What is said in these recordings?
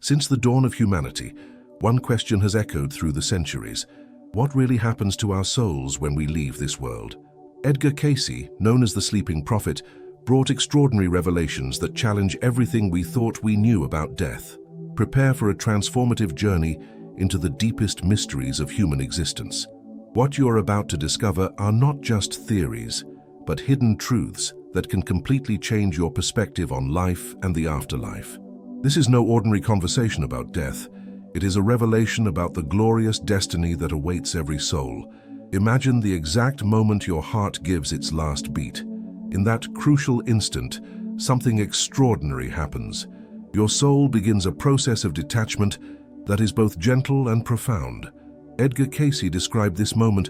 Since the dawn of humanity, one question has echoed through the centuries. What really happens to our souls when we leave this world? Edgar Cayce, known as the Sleeping Prophet, brought extraordinary revelations that challenge everything we thought we knew about death. Prepare for a transformative journey into the deepest mysteries of human existence. What you're about to discover are not just theories, but hidden truths that can completely change your perspective on life and the afterlife. This is no ordinary conversation about death. It is a revelation about the glorious destiny that awaits every soul. Imagine the exact moment your heart gives its last beat. In that crucial instant, something extraordinary happens. Your soul begins a process of detachment that is both gentle and profound. Edgar Cayce described this moment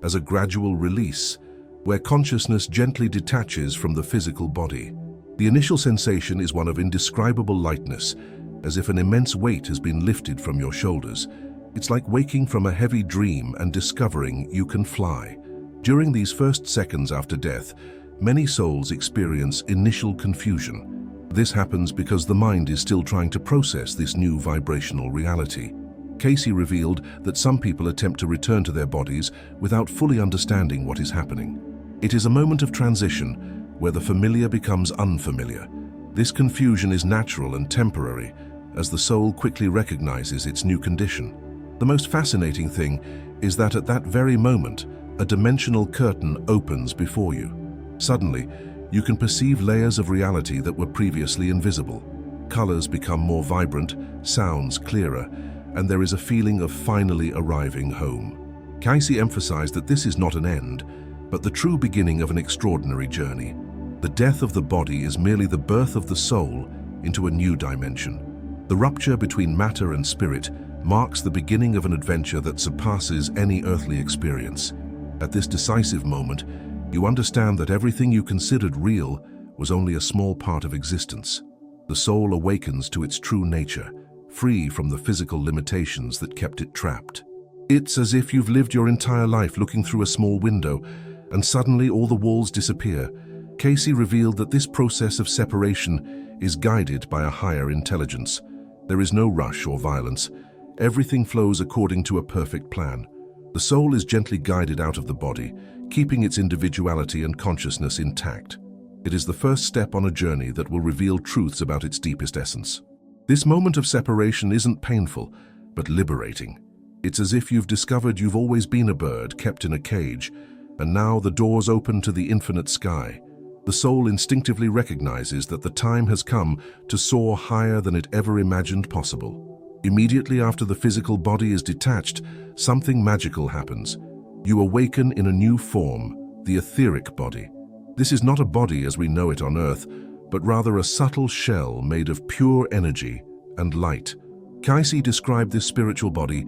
as a gradual release, where consciousness gently detaches from the physical body. The initial sensation is one of indescribable lightness, as if an immense weight has been lifted from your shoulders. It's like waking from a heavy dream and discovering you can fly. During these first seconds after death, many souls experience initial confusion. This happens because the mind is still trying to process this new vibrational reality. Cayce revealed that some people attempt to return to their bodies without fully understanding what is happening. It is a moment of transition where the familiar becomes unfamiliar. This confusion is natural and temporary, as the soul quickly recognizes its new condition. The most fascinating thing is that at that very moment, a dimensional curtain opens before you. Suddenly, you can perceive layers of reality that were previously invisible. Colors become more vibrant, sounds clearer, and there is a feeling of finally arriving home. Cayce emphasized that this is not an end, but the true beginning of an extraordinary journey. The death of the body is merely the birth of the soul into a new dimension. The rupture between matter and spirit marks the beginning of an adventure that surpasses any earthly experience. At this decisive moment, you understand that everything you considered real was only a small part of existence. The soul awakens to its true nature, free from the physical limitations that kept it trapped. It's as if you've lived your entire life looking through a small window, and suddenly all the walls disappear. Cayce revealed that this process of separation is guided by a higher intelligence. There is no rush or violence. Everything flows according to a perfect plan. The soul is gently guided out of the body, keeping its individuality and consciousness intact. It is the first step on a journey that will reveal truths about its deepest essence. This moment of separation isn't painful, but liberating. It's as if you've discovered you've always been a bird kept in a cage, and now the doors open to the infinite sky. The soul instinctively recognizes that the time has come to soar higher than it ever imagined possible. Immediately after the physical body is detached, something magical happens. You awaken in a new form, the etheric body. This is not a body as we know it on Earth, but rather a subtle shell made of pure energy and light. Cayce described this spiritual body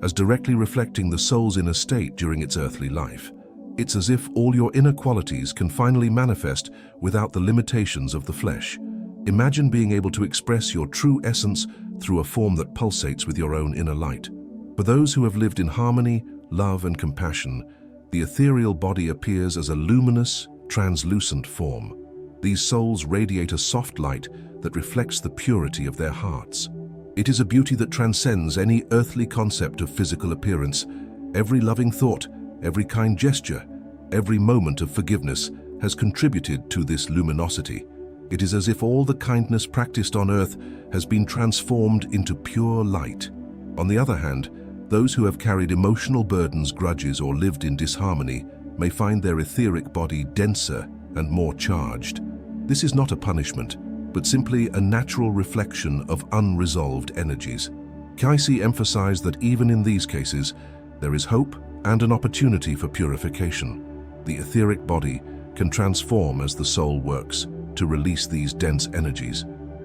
as directly reflecting the soul's inner state during its earthly life. It's as if all your inner qualities can finally manifest without the limitations of the flesh. Imagine being able to express your true essence through a form that pulsates with your own inner light. For those who have lived in harmony, love, and compassion, the ethereal body appears as a luminous, translucent form. These souls radiate a soft light that reflects the purity of their hearts. It is a beauty that transcends any earthly concept of physical appearance. Every loving thought, every kind gesture, every moment of forgiveness has contributed to this luminosity. It is as if all the kindness practiced on earth has been transformed into pure light. On the other hand, those who have carried emotional burdens, grudges, or lived in disharmony may find their etheric body denser and more charged. This is not a punishment, but simply a natural reflection of unresolved energies. Cayce emphasized that even in these cases, there is hope and an opportunity for purification. The etheric body can transform as the soul works to release these dense energies.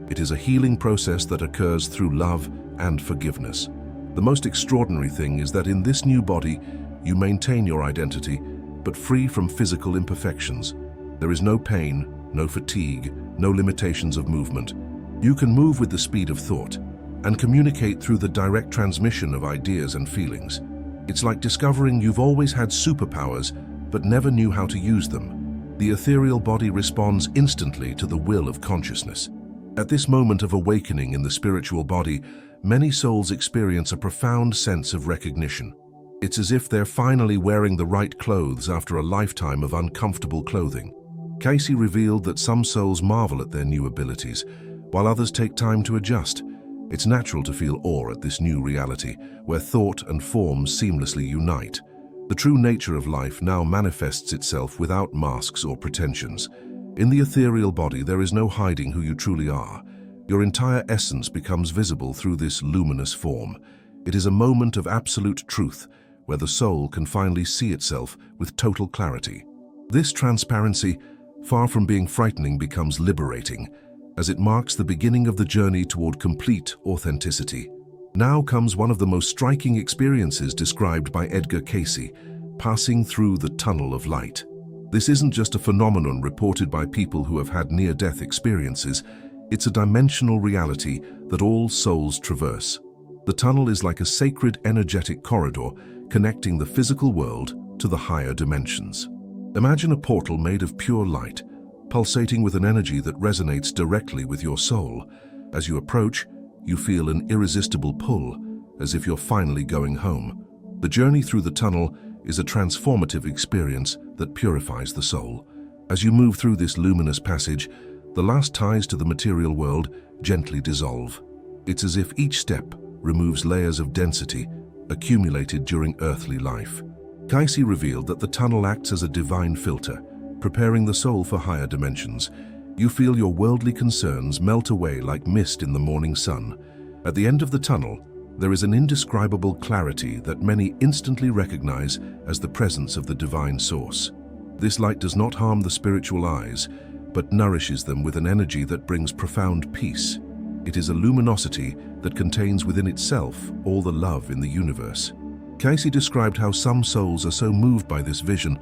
It is a healing process that occurs through love and forgiveness. The most extraordinary thing is that in this new body, you maintain your identity, but free from physical imperfections. There is no pain, no fatigue, no limitations of movement. You can move with the speed of thought and communicate through the direct transmission of ideas and feelings. It's like discovering you've always had superpowers, but never knew how to use them. The ethereal body responds instantly to the will of consciousness. At this moment of awakening in the spiritual body, many souls experience a profound sense of recognition. It's as if they're finally wearing the right clothes after a lifetime of uncomfortable clothing. Cayce revealed that some souls marvel at their new abilities, while others take time to adjust. It's natural to feel awe at this new reality, where thought and form seamlessly unite. The true nature of life now manifests itself without masks or pretensions. In the ethereal body, there is no hiding who you truly are. Your entire essence becomes visible through this luminous form. It is a moment of absolute truth, where the soul can finally see itself with total clarity. This transparency, far from being frightening, becomes liberating, as it marks the beginning of the journey toward complete authenticity. Now comes one of the most striking experiences described by Edgar Cayce, passing through the tunnel of light. This isn't just a phenomenon reported by people who have had near-death experiences. It's a dimensional reality that all souls traverse. The tunnel is like a sacred energetic corridor connecting the physical world to the higher dimensions. Imagine a portal made of pure light, pulsating with an energy that resonates directly with your soul. As you approach, you feel an irresistible pull, as if you're finally going home. The journey through the tunnel is a transformative experience that purifies the soul. As you move through this luminous passage, the last ties to the material world gently dissolve. It's as if each step removes layers of density accumulated during earthly life. Cayce revealed that the tunnel acts as a divine filter, preparing the soul for higher dimensions. You feel your worldly concerns melt away like mist in the morning sun. At the end of the tunnel, there is an indescribable clarity that many instantly recognize as the presence of the divine source. This light does not harm the spiritual eyes, but nourishes them with an energy that brings profound peace. It is a luminosity that contains within itself all the love in the universe. Cayce described how some souls are so moved by this vision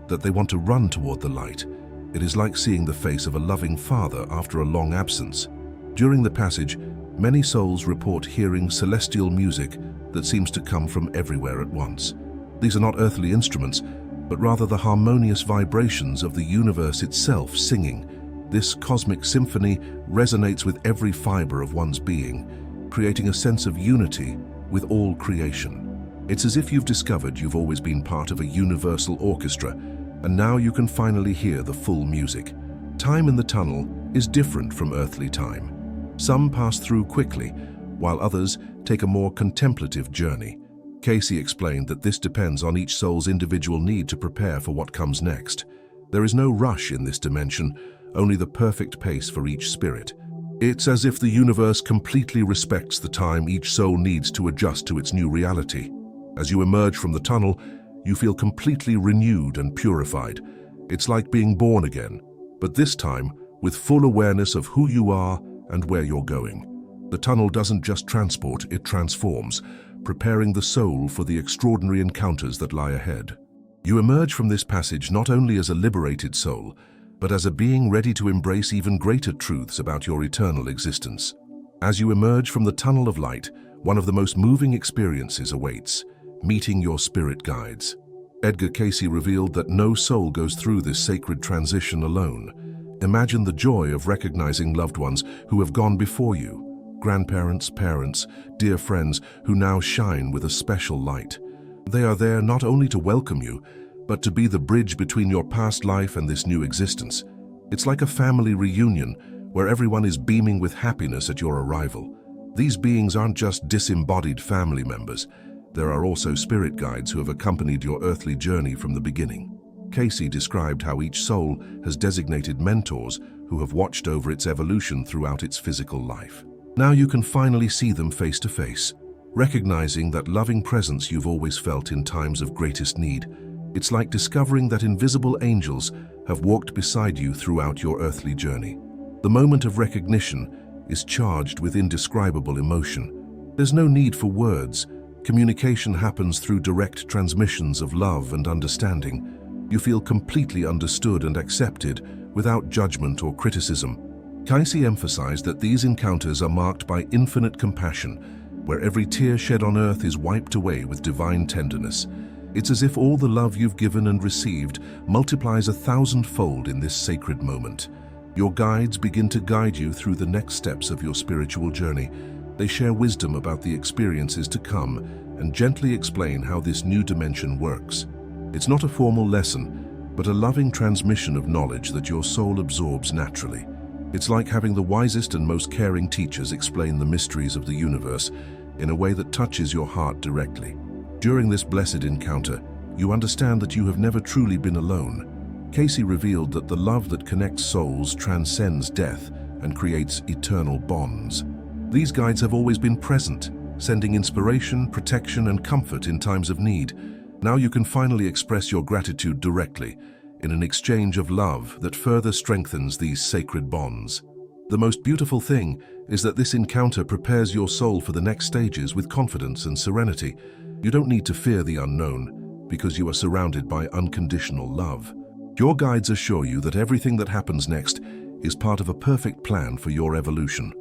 that they want to run toward the light. It is like seeing the face of a loving father after a long absence. During the passage, many souls report hearing celestial music that seems to come from everywhere at once. These are not earthly instruments, but rather the harmonious vibrations of the universe itself singing. This cosmic symphony resonates with every fiber of one's being, creating a sense of unity with all creation. It's as if you've discovered you've always been part of a universal orchestra, and now you can finally hear the full music. Time in the tunnel is different from earthly time. Some pass through quickly, while others take a more contemplative journey. Cayce explained that this depends on each soul's individual need to prepare for what comes next. There is no rush in this dimension, only the perfect pace for each spirit. It's as if the universe completely respects the time each soul needs to adjust to its new reality. As you emerge from the tunnel, you feel completely renewed and purified. It's like being born again, but this time with full awareness of who you are and where you're going. The tunnel doesn't just transport, it transforms, preparing the soul for the extraordinary encounters that lie ahead. You emerge from this passage not only as a liberated soul, but as a being ready to embrace even greater truths about your eternal existence. As you emerge from the tunnel of light, one of the most moving experiences awaits: meeting your spirit guides. Edgar Cayce revealed that no soul goes through this sacred transition alone. Imagine the joy of recognizing loved ones who have gone before you, grandparents, parents, dear friends who now shine with a special light. They are there not only to welcome you, but to be the bridge between your past life and this new existence. It's like a family reunion where everyone is beaming with happiness at your arrival. These beings aren't just disembodied family members. There are also spirit guides who have accompanied your earthly journey from the beginning. Cayce described how each soul has designated mentors who have watched over its evolution throughout its physical life. Now you can finally see them face to face, recognizing that loving presence you've always felt in times of greatest need. It's like discovering that invisible angels have walked beside you throughout your earthly journey. The moment of recognition is charged with indescribable emotion. There's no need for words. Communication happens through direct transmissions of love and understanding. You feel completely understood and accepted without judgment or criticism. Cayce emphasized that these encounters are marked by infinite compassion, where every tear shed on earth is wiped away with divine tenderness. It's as if all the love you've given and received multiplies 1,000-fold in this sacred moment. Your guides begin to guide you through the next steps of your spiritual journey. They share wisdom about the experiences to come and gently explain how this new dimension works. It's not a formal lesson, but a loving transmission of knowledge that your soul absorbs naturally. It's like having the wisest and most caring teachers explain the mysteries of the universe in a way that touches your heart directly. During this blessed encounter, you understand that you have never truly been alone. Cayce revealed that the love that connects souls transcends death and creates eternal bonds. These guides have always been present, sending inspiration, protection, and comfort in times of need. Now you can finally express your gratitude directly, in an exchange of love that further strengthens these sacred bonds. The most beautiful thing is that this encounter prepares your soul for the next stages with confidence and serenity. You don't need to fear the unknown, because you are surrounded by unconditional love. Your guides assure you that everything that happens next is part of a perfect plan for your evolution.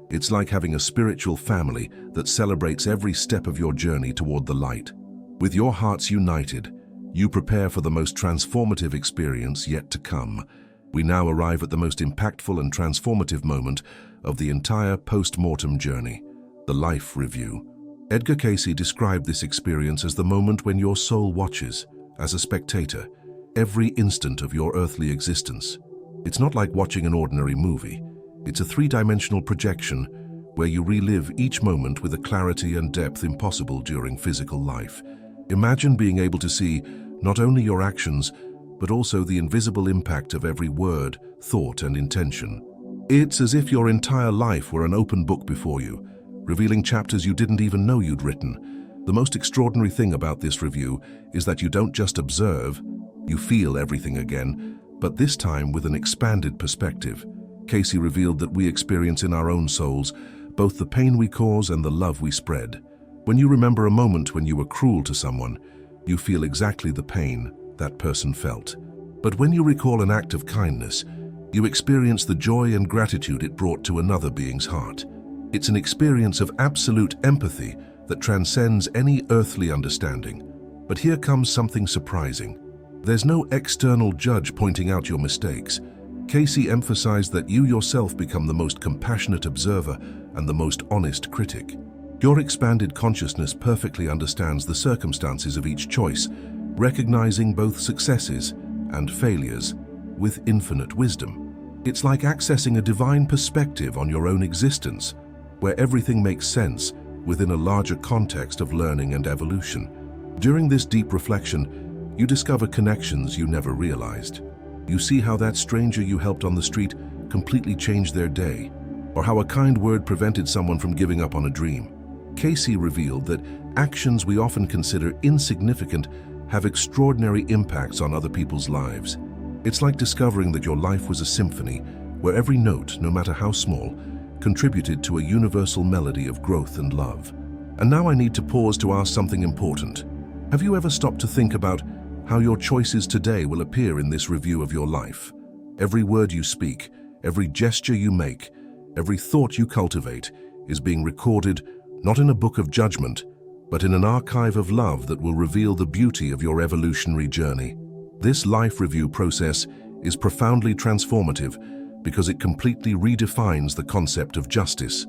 It's like having a spiritual family that celebrates every step of your journey toward the light. With your hearts united, you prepare for the most transformative experience yet to come. We now arrive at the most impactful and transformative moment of the entire post-mortem journey, the life review. Edgar Cayce described this experience as the moment when your soul watches, as a spectator, every instant of your earthly existence. It's not like watching an ordinary movie. It's a three-dimensional projection where you relive each moment with a clarity and depth impossible during physical life. Imagine being able to see not only your actions, but also the invisible impact of every word, thought, and intention. It's as if your entire life were an open book before you, revealing chapters you didn't even know you'd written. The most extraordinary thing about this review is that you don't just observe, you feel everything again, but this time with an expanded perspective. Cayce revealed that we experience in our own souls both the pain we cause and the love we spread. When you remember a moment when you were cruel to someone, you feel exactly the pain that person felt. But when you recall an act of kindness, you experience the joy and gratitude it brought to another being's heart. It's an experience of absolute empathy that transcends any earthly understanding. But here comes something surprising. There's no external judge pointing out your mistakes. Cayce emphasized that you yourself become the most compassionate observer and the most honest critic. Your expanded consciousness perfectly understands the circumstances of each choice, recognizing both successes and failures with infinite wisdom. It's like accessing a divine perspective on your own existence, where everything makes sense within a larger context of learning and evolution. During this deep reflection, you discover connections you never realized. You see how that stranger you helped on the street completely changed their day, or how a kind word prevented someone from giving up on a dream. Cayce revealed that actions we often consider insignificant have extraordinary impacts on other people's lives. It's like discovering that your life was a symphony where every note, no matter how small, contributed to a universal melody of growth and love. And now I need to pause to ask something important. Have you ever stopped to think about how your choices today will appear in this review of your life? Every word you speak, every gesture you make, every thought you cultivate is being recorded not in a book of judgment, but in an archive of love that will reveal the beauty of your evolutionary journey. This life review process is profoundly transformative because it completely redefines the concept of justice.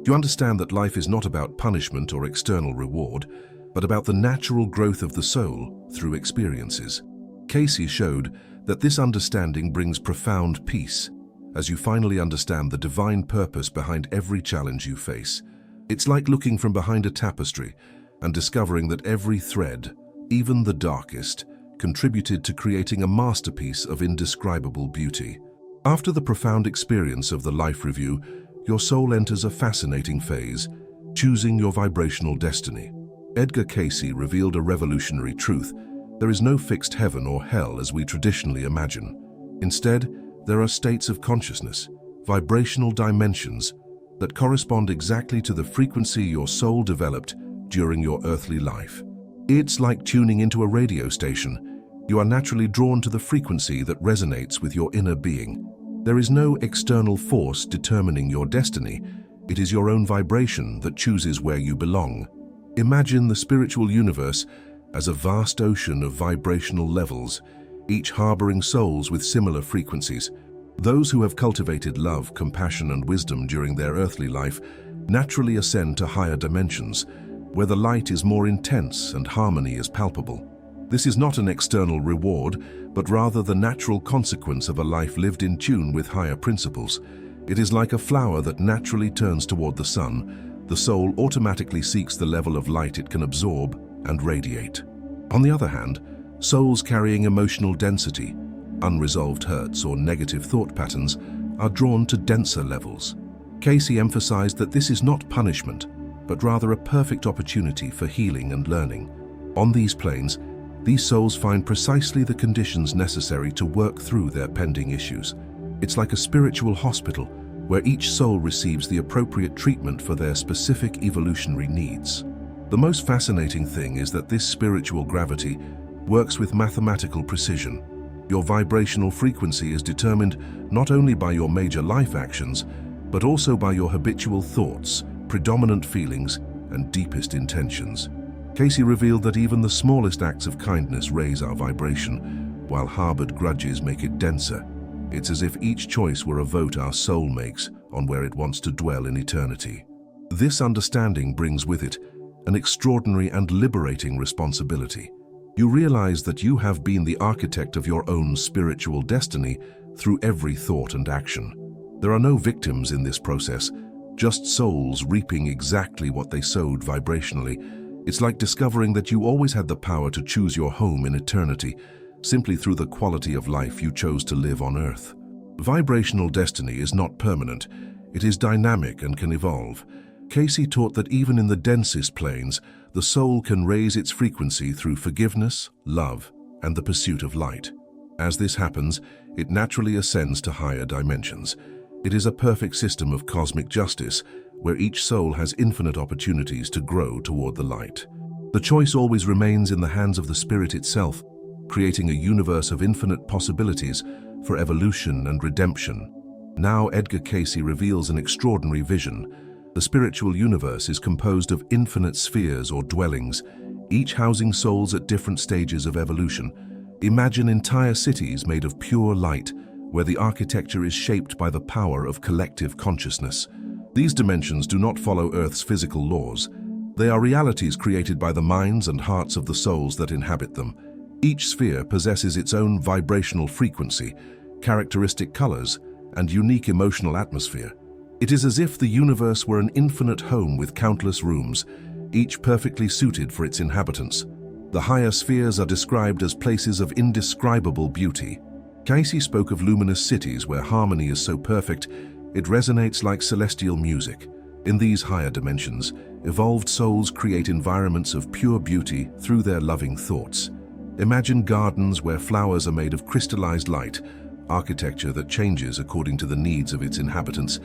You understand that life is not about punishment or external reward, but about the natural growth of the soul through experiences. Cayce showed that this understanding brings profound peace as you finally understand the divine purpose behind every challenge you face. It's like looking from behind a tapestry and discovering that every thread, even the darkest, contributed to creating a masterpiece of indescribable beauty. After the profound experience of the life review, your soul enters a fascinating phase, choosing your vibrational destiny. Edgar Cayce revealed a revolutionary truth. There is no fixed heaven or hell as we traditionally imagine. Instead, there are states of consciousness, vibrational dimensions, that correspond exactly to the frequency your soul developed during your earthly life. It's like tuning into a radio station. You are naturally drawn to the frequency that resonates with your inner being. There is no external force determining your destiny. It is your own vibration that chooses where you belong. Imagine the spiritual universe as a vast ocean of vibrational levels, each harboring souls with similar frequencies. Those who have cultivated love, compassion, and wisdom during their earthly life naturally ascend to higher dimensions, where the light is more intense and harmony is palpable. This is not an external reward, but rather the natural consequence of a life lived in tune with higher principles. It is like a flower that naturally turns toward the sun. The soul automatically seeks the level of light it can absorb and radiate. On the other hand, souls carrying emotional density, unresolved hurts, or negative thought patterns are drawn to denser levels. Cayce emphasized that this is not punishment, but rather a perfect opportunity for healing and learning. On these planes, these souls find precisely the conditions necessary to work through their pending issues. It's like a spiritual hospital where each soul receives the appropriate treatment for their specific evolutionary needs. The most fascinating thing is that this spiritual gravity works with mathematical precision. Your vibrational frequency is determined not only by your major life actions, but also by your habitual thoughts, predominant feelings, and deepest intentions. Cayce revealed that even the smallest acts of kindness raise our vibration, while harbored grudges make it denser. It's as if each choice were a vote our soul makes on where it wants to dwell in eternity. This understanding brings with it an extraordinary and liberating responsibility. You realize that you have been the architect of your own spiritual destiny through every thought and action. There are no victims in this process, just souls reaping exactly what they sowed vibrationally. It's like discovering that you always had the power to choose your home in eternity, simply through the quality of life you chose to live on Earth. Vibrational destiny is not permanent. It is dynamic and can evolve. Cayce taught that even in the densest planes, the soul can raise its frequency through forgiveness, love, and the pursuit of light. As this happens, it naturally ascends to higher dimensions. It is a perfect system of cosmic justice, where each soul has infinite opportunities to grow toward the light. The choice always remains in the hands of the spirit itself, creating a universe of infinite possibilities for evolution and redemption. Now Edgar Cayce reveals an extraordinary vision. The spiritual universe is composed of infinite spheres or dwellings, each housing souls at different stages of evolution. Imagine entire cities made of pure light, where the architecture is shaped by the power of collective consciousness. These dimensions do not follow Earth's physical laws. They are realities created by the minds and hearts of the souls that inhabit them. Each sphere possesses its own vibrational frequency, characteristic colors, and unique emotional atmosphere. It is as if the universe were an infinite home with countless rooms, each perfectly suited for its inhabitants. The higher spheres are described as places of indescribable beauty. Cayce spoke of luminous cities where harmony is so perfect, it resonates like celestial music. In these higher dimensions, evolved souls create environments of pure beauty through their loving thoughts. Imagine gardens where flowers are made of crystallized light, architecture that changes according to the needs of its inhabitants,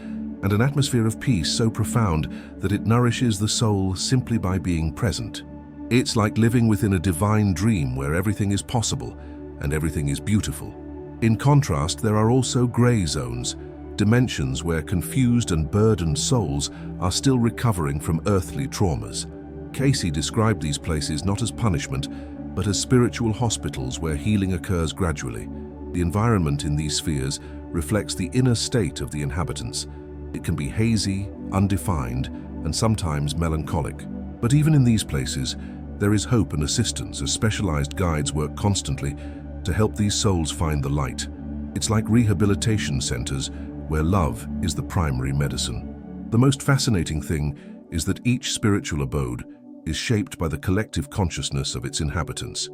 and an atmosphere of peace so profound that it nourishes the soul simply by being present. It's like living within a divine dream where everything is possible and everything is beautiful. In contrast, there are also gray zones, dimensions where confused and burdened souls are still recovering from earthly traumas. Cayce described these places not as punishment, but as spiritual hospitals where healing occurs gradually. The environment in these spheres reflects the inner state of the inhabitants. It can be hazy, undefined, and sometimes melancholic. But even in these places, there is hope and assistance as specialized guides work constantly to help these souls find the light. It's like rehabilitation centers where love is the primary medicine. The most fascinating thing is that each spiritual abode is shaped by the collective consciousness of its inhabitants.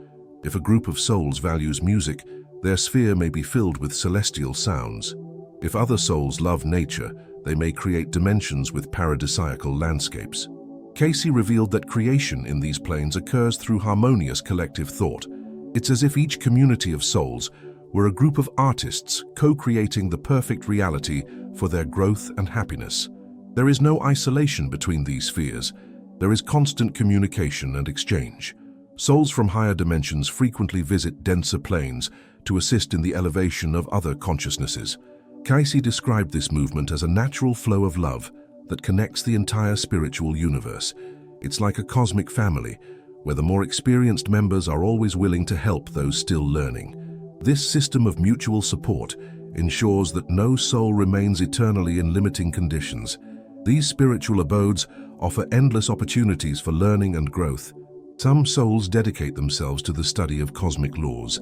If a group of souls values music, their sphere may be filled with celestial sounds. If other souls love nature, they may create dimensions with paradisiacal landscapes. Cayce revealed that creation in these planes occurs through harmonious collective thought. It's as if each community of souls were a group of artists co-creating the perfect reality for their growth and happiness. There is no isolation between these spheres. There is constant communication and exchange. Souls from higher dimensions frequently visit denser planes to assist in the elevation of other consciousnesses. Cayce described this movement as a natural flow of love that connects the entire spiritual universe. It's like a cosmic family, where the more experienced members are always willing to help those still learning. This system of mutual support ensures that no soul remains eternally in limiting conditions. These spiritual abodes offer endless opportunities for learning and growth. Some souls dedicate themselves to the study of cosmic laws,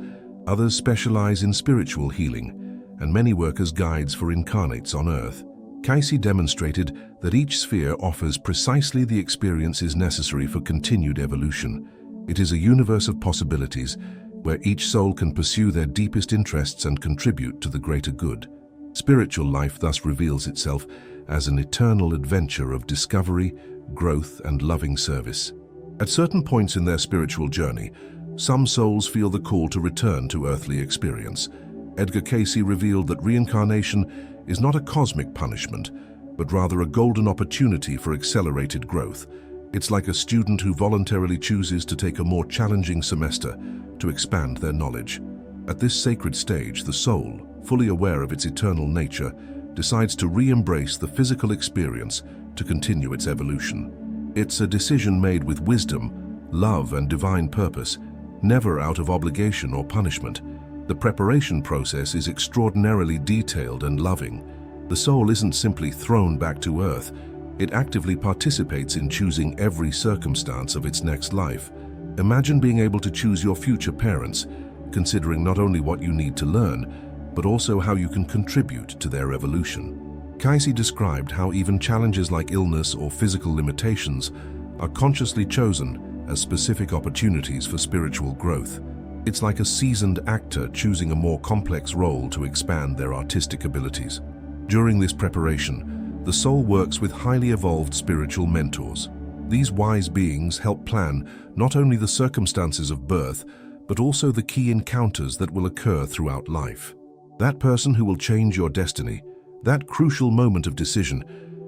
others specialize in spiritual healing, and many work as guides for incarnates on Earth. Cayce demonstrated that each sphere offers precisely the experiences necessary for continued evolution. It is a universe of possibilities where each soul can pursue their deepest interests and contribute to the greater good. Spiritual life thus reveals itself as an eternal adventure of discovery, growth, and loving service. At certain points in their spiritual journey, some souls feel the call to return to earthly experience. Edgar Cayce revealed that reincarnation is not a cosmic punishment, but rather a golden opportunity for accelerated growth. It's like a student who voluntarily chooses to take a more challenging semester to expand their knowledge. At this sacred stage, the soul, fully aware of its eternal nature, decides to re-embrace the physical experience to continue its evolution. It's a decision made with wisdom, love, and divine purpose, never out of obligation or punishment. The preparation process is extraordinarily detailed and loving. The soul isn't simply thrown back to earth. It actively participates in choosing every circumstance of its next life. Imagine being able to choose your future parents, considering not only what you need to learn, but also how you can contribute to their evolution. Cayce described how even challenges like illness or physical limitations are consciously chosen as specific opportunities for spiritual growth. It's like a seasoned actor choosing a more complex role to expand their artistic abilities. During this preparation, the soul works with highly evolved spiritual mentors. These wise beings help plan not only the circumstances of birth, but also the key encounters that will occur throughout life. That person who will change your destiny, that crucial moment of decision,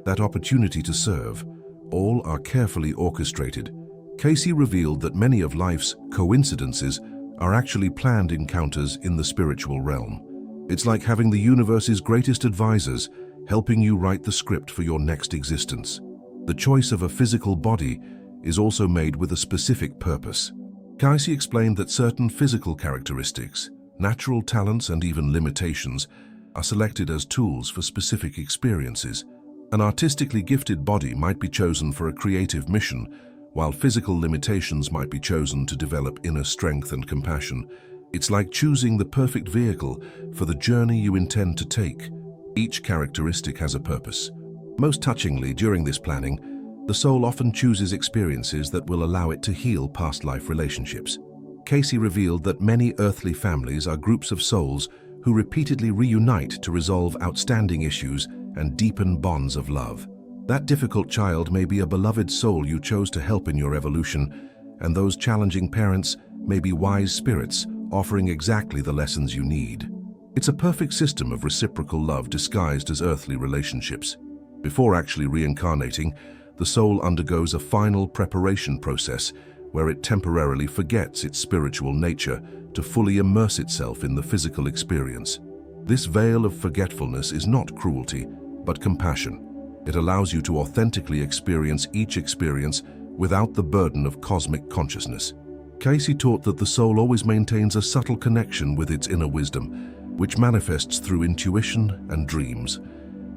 that opportunity to serve, all are carefully orchestrated. Cayce revealed that many of life's coincidences are actually planned encounters in the spiritual realm. It's like having the universe's greatest advisors helping you write the script for your next existence. The choice of a physical body is also made with a specific purpose. Cayce explained that certain physical characteristics, natural talents, and even limitations are selected as tools for specific experiences. An artistically gifted body might be chosen for a creative mission, while physical limitations might be chosen to develop inner strength and compassion. It's like choosing the perfect vehicle for the journey you intend to take. Each characteristic has a purpose. Most touchingly, during this planning, the soul often chooses experiences that will allow it to heal past life relationships. Cayce revealed that many earthly families are groups of souls who repeatedly reunite to resolve outstanding issues and deepen bonds of love. That difficult child may be a beloved soul you chose to help in your evolution, and those challenging parents may be wise spirits offering exactly the lessons you need. It's a perfect system of reciprocal love disguised as earthly relationships. Before actually reincarnating, the soul undergoes a final preparation process where it temporarily forgets its spiritual nature to fully immerse itself in the physical experience. This veil of forgetfulness is not cruelty, but compassion. It allows you to authentically experience each experience without the burden of cosmic consciousness. Cayce taught that the soul always maintains a subtle connection with its inner wisdom, which manifests through intuition and dreams.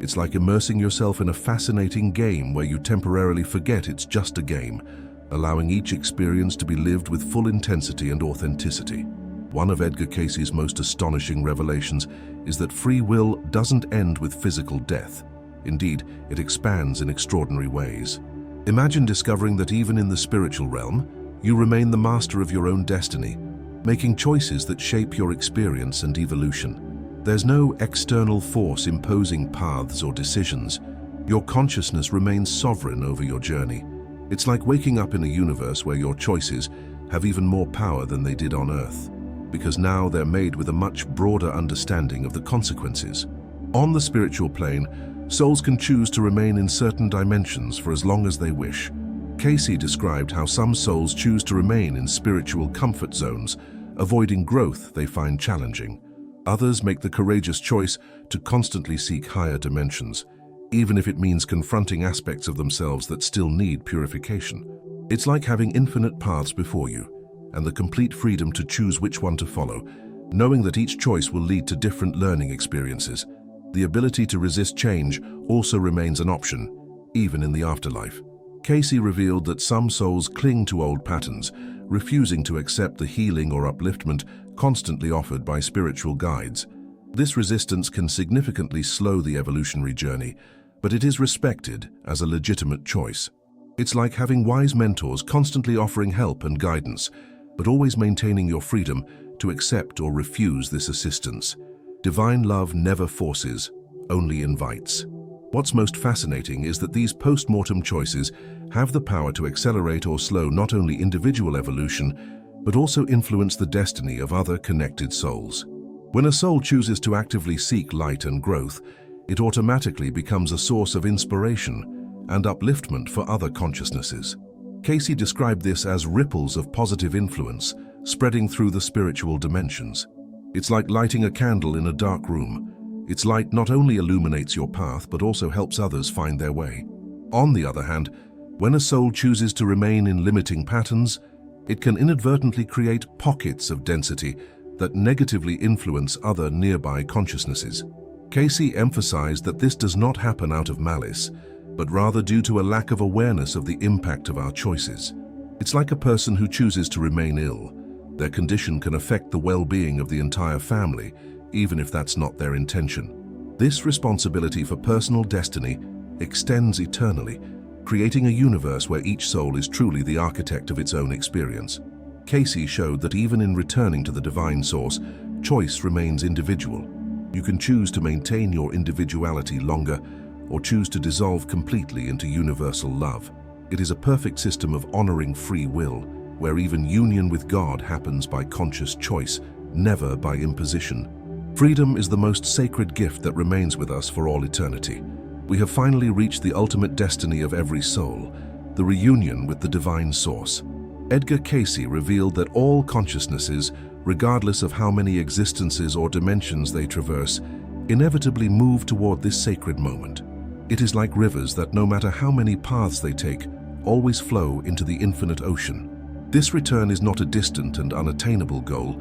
It's like immersing yourself in a fascinating game where you temporarily forget it's just a game, allowing each experience to be lived with full intensity and authenticity. One of Edgar Cayce's most astonishing revelations is that free will doesn't end with physical death. Indeed, it expands in extraordinary ways. Imagine discovering that even in the spiritual realm, you remain the master of your own destiny, making choices that shape your experience and evolution. There's no external force imposing paths or decisions. Your consciousness remains sovereign over your journey. It's like waking up in a universe where your choices have even more power than they did on Earth, because now they're made with a much broader understanding of the consequences. On the spiritual plane, souls can choose to remain in certain dimensions for as long as they wish. Cayce described how some souls choose to remain in spiritual comfort zones, avoiding growth they find challenging. Others make the courageous choice to constantly seek higher dimensions, even if it means confronting aspects of themselves that still need purification. It's like having infinite paths before you, and the complete freedom to choose which one to follow. Knowing that each choice will lead to different learning experiences, the ability to resist change also remains an option, even in the afterlife. Cayce revealed that some souls cling to old patterns, refusing to accept the healing or upliftment constantly offered by spiritual guides. This resistance can significantly slow the evolutionary journey, but it is respected as a legitimate choice. It's like having wise mentors constantly offering help and guidance, but always maintaining your freedom to accept or refuse this assistance. Divine love never forces, only invites. What's most fascinating is that these post-mortem choices have the power to accelerate or slow not only individual evolution, but also influence the destiny of other connected souls. When a soul chooses to actively seek light and growth, it automatically becomes a source of inspiration and upliftment for other consciousnesses. Cayce described this as ripples of positive influence spreading through the spiritual dimensions. It's like lighting a candle in a dark room. Its light not only illuminates your path, but also helps others find their way. On the other hand, when a soul chooses to remain in limiting patterns, it can inadvertently create pockets of density that negatively influence other nearby consciousnesses. Cayce emphasized that this does not happen out of malice, but rather due to a lack of awareness of the impact of our choices. It's like a person who chooses to remain ill. Their condition can affect the well-being of the entire family, even if that's not their intention. This responsibility for personal destiny extends eternally, creating a universe where each soul is truly the architect of its own experience. Cayce showed that even in returning to the divine source, choice remains individual. You can choose to maintain your individuality longer or choose to dissolve completely into universal love. It is a perfect system of honoring free will, where even union with God happens by conscious choice, never by imposition. Freedom is the most sacred gift that remains with us for all eternity. We have finally reached the ultimate destiny of every soul, the reunion with the divine source. Edgar Cayce revealed that all consciousnesses, regardless of how many existences or dimensions they traverse, inevitably move toward this sacred moment. It is like rivers that, no matter how many paths they take, always flow into the infinite ocean. This return is not a distant and unattainable goal,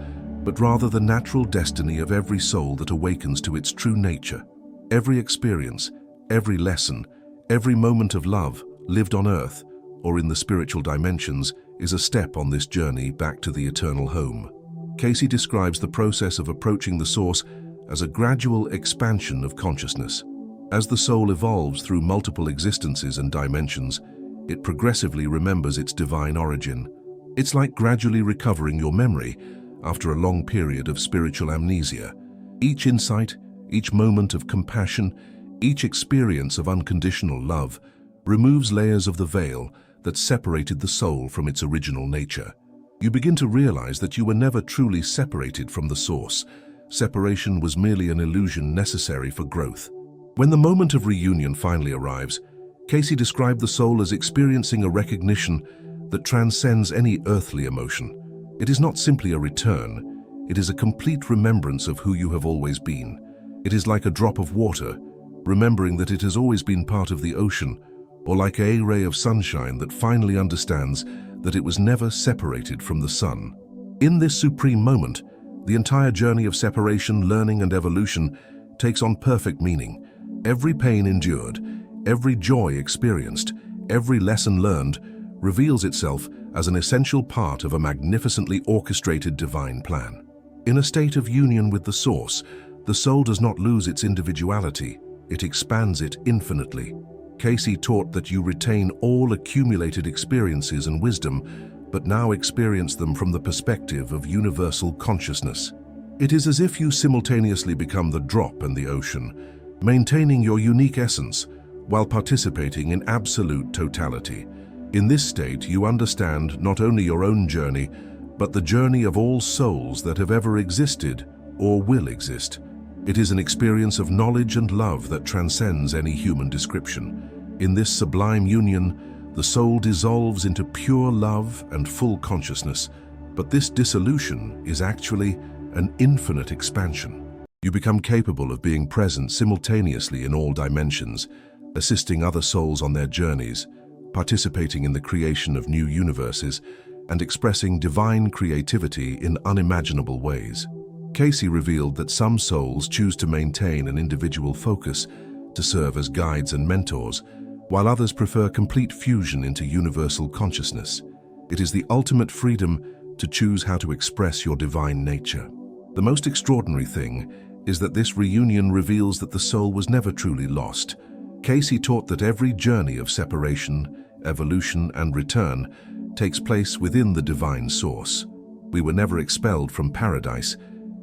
but rather the natural destiny of every soul that awakens to its true nature. Every experience, every lesson, every moment of love, lived on earth or in the spiritual dimensions, is a step on this journey back to the eternal home. Cayce describes the process of approaching the source as a gradual expansion of consciousness. As the soul evolves through multiple existences and dimensions, it progressively remembers its divine origin. It's like gradually recovering your memory after a long period of spiritual amnesia. Each insight, each moment of compassion, each experience of unconditional love removes layers of the veil that separated the soul from its original nature. You begin to realize that you were never truly separated from the source. Separation was merely an illusion necessary for growth. When the moment of reunion finally arrives, Cayce described the soul as experiencing a recognition that transcends any earthly emotion. It is not simply a return, it is a complete remembrance of who you have always been. It is like a drop of water, remembering that it has always been part of the ocean, or like a ray of sunshine that finally understands that it was never separated from the sun. In this supreme moment, the entire journey of separation, learning, and evolution takes on perfect meaning. Every pain endured, every joy experienced, every lesson learned reveals itself as an essential part of a magnificently orchestrated divine plan. In a state of union with the source, the soul does not lose its individuality, it expands it infinitely. Cayce taught that you retain all accumulated experiences and wisdom, but now experience them from the perspective of universal consciousness. It is as if you simultaneously become the drop and the ocean, maintaining your unique essence while participating in absolute totality. In this state, you understand not only your own journey, but the journey of all souls that have ever existed or will exist. It is an experience of knowledge and love that transcends any human description. In this sublime union, the soul dissolves into pure love and full consciousness, but this dissolution is actually an infinite expansion. You become capable of being present simultaneously in all dimensions, assisting other souls on their journeys, participating in the creation of new universes, and expressing divine creativity in unimaginable ways. Cayce revealed that some souls choose to maintain an individual focus to serve as guides and mentors, while others prefer complete fusion into universal consciousness. It is the ultimate freedom to choose how to express your divine nature. The most extraordinary thing is that this reunion reveals that the soul was never truly lost. Cayce taught that every journey of separation, evolution, and return takes place within the divine source. We were never expelled from paradise,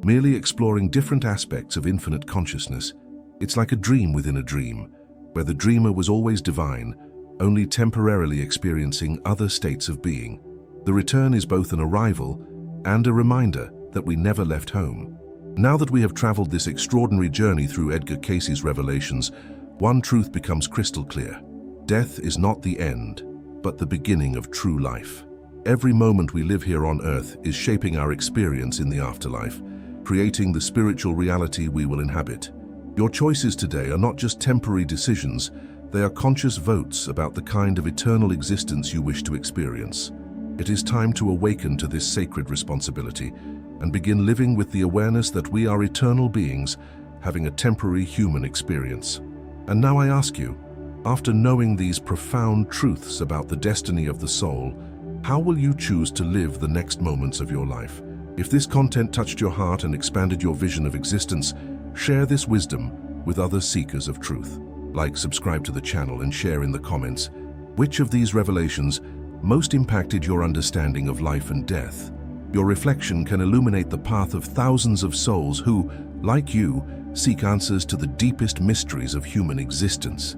merely exploring different aspects of infinite consciousness. It's like a dream within a dream, where the dreamer was always divine, only temporarily experiencing other states of being. The return is both an arrival and a reminder that we never left home. Now that we have traveled this extraordinary journey through Edgar Cayce's revelations, one truth becomes crystal clear. Death is not the end, but the beginning of true life. Every moment we live here on Earth is shaping our experience in the afterlife, creating the spiritual reality we will inhabit. Your choices today are not just temporary decisions, they are conscious votes about the kind of eternal existence you wish to experience. It is time to awaken to this sacred responsibility and begin living with the awareness that we are eternal beings having a temporary human experience. And now I ask you, after knowing these profound truths about the destiny of the soul, how will you choose to live the next moments of your life? If this content touched your heart and expanded your vision of existence, share this wisdom with other seekers of truth. Like, subscribe to the channel, and share in the comments which of these revelations most impacted your understanding of life and death. Your reflection can illuminate the path of thousands of souls who, like you, seek answers to the deepest mysteries of human existence.